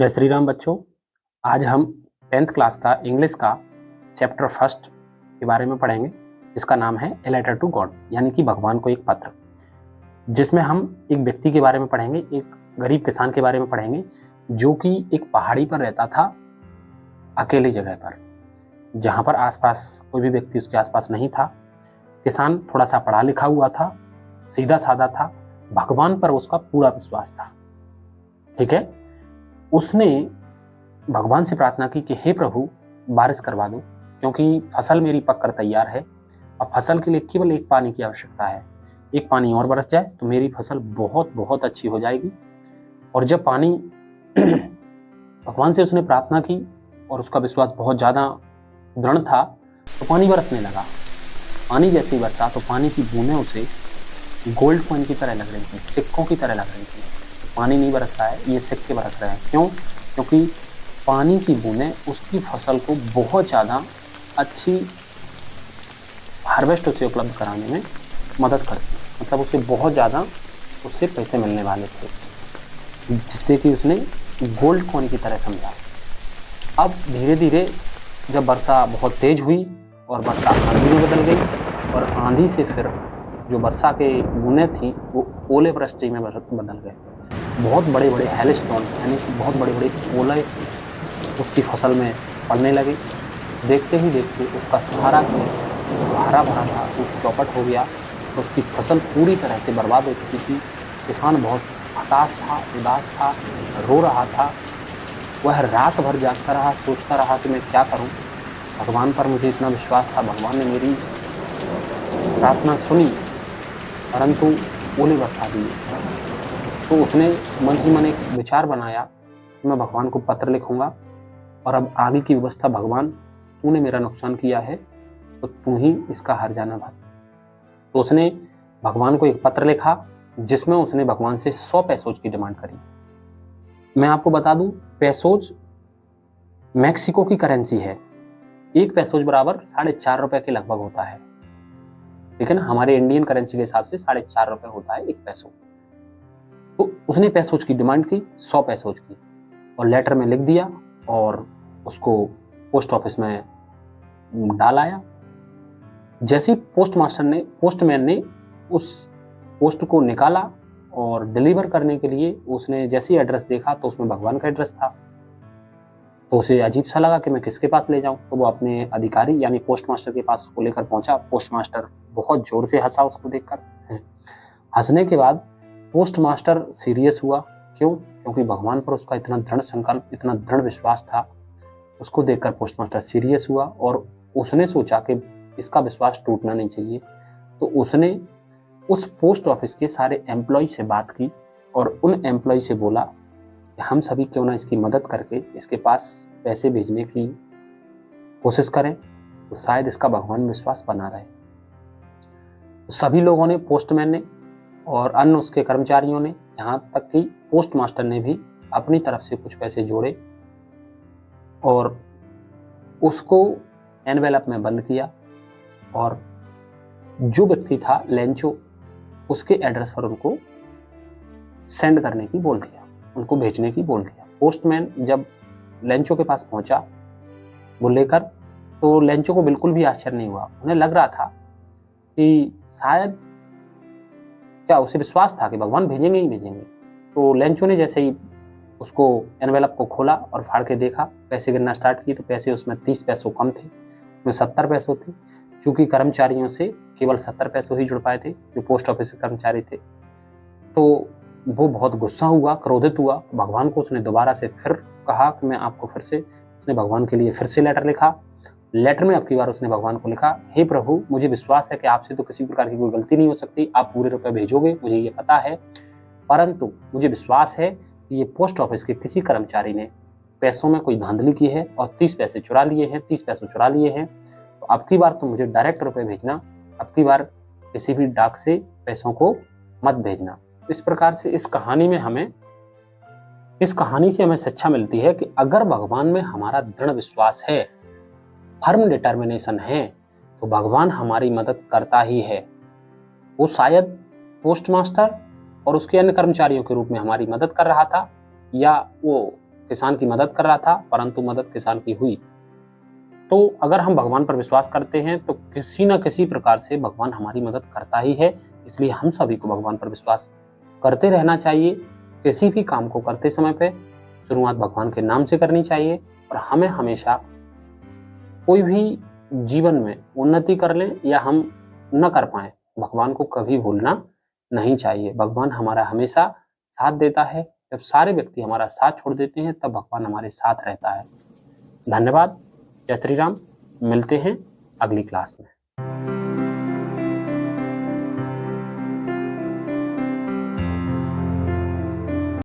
जय श्री राम बच्चों। आज हम 10th क्लास का इंग्लिश का चैप्टर फर्स्ट के बारे में पढ़ेंगे, जिसका नाम है ए लेटर टू गॉड, यानी कि भगवान को एक पत्र, जिसमें हम एक व्यक्ति के बारे में पढ़ेंगे, एक गरीब किसान के बारे में पढ़ेंगे, जो कि एक पहाड़ी पर रहता था, अकेली जगह पर, जहां पर आसपास कोई भी व्यक्ति उसके आसपास नहीं था। किसान थोड़ा सा पढ़ा लिखा हुआ था, सीधा साधा था, भगवान पर उसका पूरा विश्वास था। ठीक है, उसने भगवान से प्रार्थना की कि हे प्रभु, बारिश करवा दो, क्योंकि फसल मेरी पककर तैयार है। अब फसल के लिए केवल एक पानी की आवश्यकता है, एक पानी और बरस जाए तो मेरी फसल बहुत बहुत अच्छी हो जाएगी। और जब पानी भगवान से उसने प्रार्थना की और उसका विश्वास बहुत ज़्यादा दृढ़ था, तो पानी बरसने लगा। पानी जैसे ही बरसा तो पानी की बूंदें उसे गोल्ड कॉइन की तरह लग रही थी, सिक्कों की तरह लग रही थी। पानी नहीं बरस रहा है, ये सिक्के बरस रहे हैं। क्यों? क्योंकि पानी की बूंदें उसकी फसल को बहुत ज़्यादा अच्छी हार्वेस्ट उसे उपलब्ध कराने में मदद करती, मतलब उसे बहुत ज़्यादा उससे पैसे मिलने वाले थे, जिससे कि उसने गोल्ड कॉइन की तरह समझा। अब धीरे धीरे जब वर्षा बहुत तेज हुई और वर्षा आंधी में बदल गई, और आंधी से फिर जो वर्षा के बूंदें थी वो ओले वृष्टि में बदल गए। बहुत बड़े बड़े हेलस्टोन, यानी कि बहुत बड़े बड़े ओले उसकी फसल में पड़ने लगे। देखते ही देखते उसका सारा हरा भरा था वो चौपट हो गया, उसकी फसल पूरी तरह से बर्बाद हो चुकी थी। किसान बहुत हताश था, उदास था, रो रहा था। वह रात भर जागता रहा, सोचता रहा कि मैं क्या करूं। भगवान पर मुझे इतना विश्वास था, भगवान ने मेरी प्रार्थना सुनी, परंतु ओले बरसा दिए। तो उसने मन ही मन एक विचार बनाया कि मैं भगवान को पत्र लिखूंगा, और अब आगे की व्यवस्था भगवान, तूने मेरा नुकसान किया है तो तू ही इसका हर्जाना भर। तो उसने भगवान को एक पत्र लिखा, जिसमें उसने भगवान से 100 पैसोज की डिमांड करी। मैं आपको बता दूं, पैसोज मैक्सिको की करेंसी है। एक पैसोज बराबर 4.5 रुपए के लगभग होता है, लेकिन हमारे इंडियन करेंसी के हिसाब से 4.5 रुपए होता है एक पैसो। तो उसने पैसोज की डिमांड की, 100 पैसोज की, और लेटर में लिख दिया और उसको पोस्ट ऑफिस में डाल आया। जैसे पोस्टमैन ने उस पोस्ट को निकाला और डिलीवर करने के लिए उसने जैसे ही एड्रेस देखा तो उसमें भगवान का एड्रेस था। तो उसे अजीब सा लगा कि मैं किसके पास ले जाऊं। तो वो अपने अधिकारी यानी पोस्ट मास्टर के पास उसको लेकर पहुंचा। पोस्ट मास्टर बहुत जोर से हंसा उसको देखकर। हंसने के बाद पोस्ट मास्टर सीरियस हुआ। क्यों? क्योंकि भगवान पर उसका इतना दृढ़ संकल्प, इतना दृढ़ विश्वास था। उसको देखकर पोस्ट मास्टर सीरियस हुआ और उसने सोचा कि इसका विश्वास टूटना नहीं चाहिए। तो उसने उस पोस्ट ऑफिस के सारे एम्प्लॉय से बात की और उन एम्प्लॉय से बोला कि हम सभी क्यों ना इसकी मदद करके इसके पास पैसे भेजने की कोशिश करें, तो शायद इसका भगवान विश्वास बना रहे। तो सभी लोगों ने, पोस्टमैन ने और अन्य उसके कर्मचारियों ने, यहाँ तक कि पोस्ट मास्टर ने भी अपनी तरफ से कुछ पैसे जोड़े और उसको एनवेलप में बंद किया, और जो व्यक्ति था लेंचो, उसके एड्रेस पर उनको सेंड करने की बोल दिया, उनको भेजने की बोल दिया। पोस्टमैन जब लेंचो के पास पहुंचा वो लेकर, तो लेंचो को बिल्कुल भी आश्चर्य नहीं हुआ। उन्हें लग रहा था कि शायद, क्या उसे विश्वास था कि भगवान भेजेंगे ही भेजेंगे। तो लेंचो ने जैसे ही उसको एनवेलप को खोला और फाड़ के देखा, पैसे गिनना स्टार्ट किए, तो पैसे उसमें 30 पैसों कम थे, उसमें 70 पैसों थे। चूंकि कर्मचारियों से केवल 70 पैसों ही जुड़ पाए थे, जो पोस्ट ऑफिस के कर्मचारी थे, तो वो बहुत गुस्सा हुआ, क्रोधित हुआ। भगवान को उसने दोबारा से फिर कहा कि मैं आपको फिर से, उसने भगवान के लिए फिर से लेटर लिखा। लेटर में अब की बार उसने भगवान को लिखा, हे प्रभु, मुझे विश्वास है कि आपसे तो किसी प्रकार की कोई गलती नहीं हो सकती, आप पूरे रुपए भेजोगे, मुझे ये पता है, परंतु मुझे विश्वास है कि ये पोस्ट ऑफिस के किसी कर्मचारी ने पैसों में कोई धांधली की है और 30 पैसे चुरा लिए हैं, 30 पैसे चुरा लिए हैं। तो अब की बार तो मुझे डायरेक्ट रुपए भेजना, अब की बार किसी भी डाक से पैसों को मत भेजना। इस प्रकार से इस कहानी से हमें शिक्षा मिलती है कि अगर भगवान में हमारा दृढ़ विश्वास है, फर्म डिटर्मिनेशन है, तो भगवान हमारी मदद करता ही है। वो शायद पोस्ट मास्टर और उसके अन्य कर्मचारियों के रूप में हमारी मदद कर रहा था, या वो किसान की मदद कर रहा था, परंतु मदद किसान की हुई। तो अगर हम भगवान पर विश्वास करते हैं तो किसी न किसी प्रकार से भगवान हमारी मदद करता ही है। इसलिए हम सभी को भगवान पर विश्वास करते रहना चाहिए। किसी भी काम को करते समय पे शुरुआत भगवान के नाम से करनी चाहिए और हमें हमेशा कोई भी जीवन में उन्नति कर लें या हम न कर पाए, भगवान को कभी भूलना नहीं चाहिए। भगवान हमारा हमेशा साथ देता है। जब सारे व्यक्ति हमारा साथ छोड़ देते हैं तब भगवान हमारे साथ रहता है। धन्यवाद। जय श्री राम। मिलते हैं अगली क्लास में।